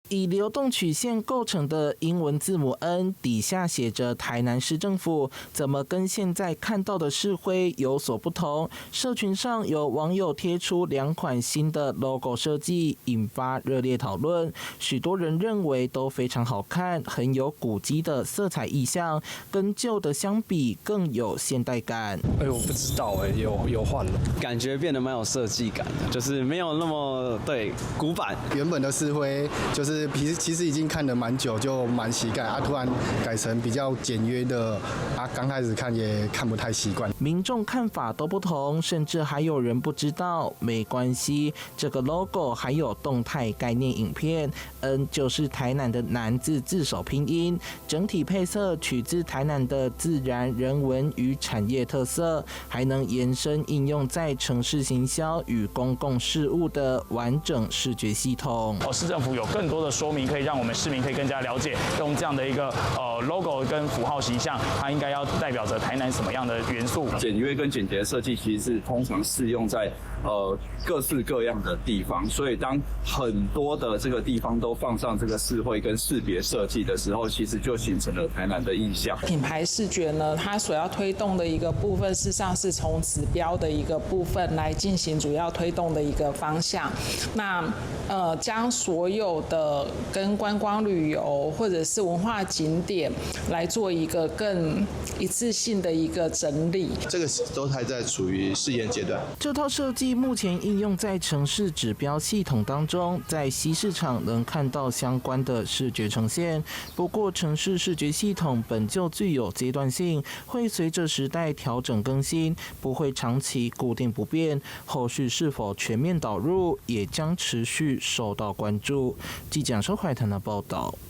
以流動曲線構成的英文字母 N 底下寫着台南市政府，怎麼跟現在看到的市徽有所不同？社群上有網友貼出2款新的 logo 設計，引發熱烈討論。許多人認為都非常好看，很有古蹟的色彩意象，跟舊的相比更有現代感。我不知道有換了，感覺變得蠻有設計感的，就是沒有那麼古板。原本的市徽就是其實已經看了蠻久，就蠻習慣突然改成比較簡約的剛開始看也看不太習慣。民眾看法都不同，甚至還有人不知道。沒關係，這個 logo 還有動態概念影片。N 就是台南的南字首拼音，整體配色取自台南的自然、人文與產業特色，還能延伸應用在城市行銷與公共事務的完整視覺系統。市政府有更多的說明，可以讓我們市民可以更加了解，用這樣的一個logo 跟符號形象，它應該要代表着台南什麼樣的元素？簡約跟簡潔的設計其實是通常適用在各式各樣的地方，所以當很多的這個地方都放上这個市徽跟識別設計的時候，其實就形成了台南的印象。品牌視覺呢，它所要推動的一個部分，事實上是從指標的一個部分來進行主要推動的一個方向。那將所有的跟觀光旅遊或者是文化景點來做一個更一次性的一個整理，這個都還在處於試驗階段。這套設計目前應用在城市指標系統當中，在西市場能看到相關的視覺呈現。不過，城市視覺系統本就具有階段性，會隨着時代調整更新，不會長期固定不變。後續是否全面導入，也將持續受到關注。記者周懷談的報道。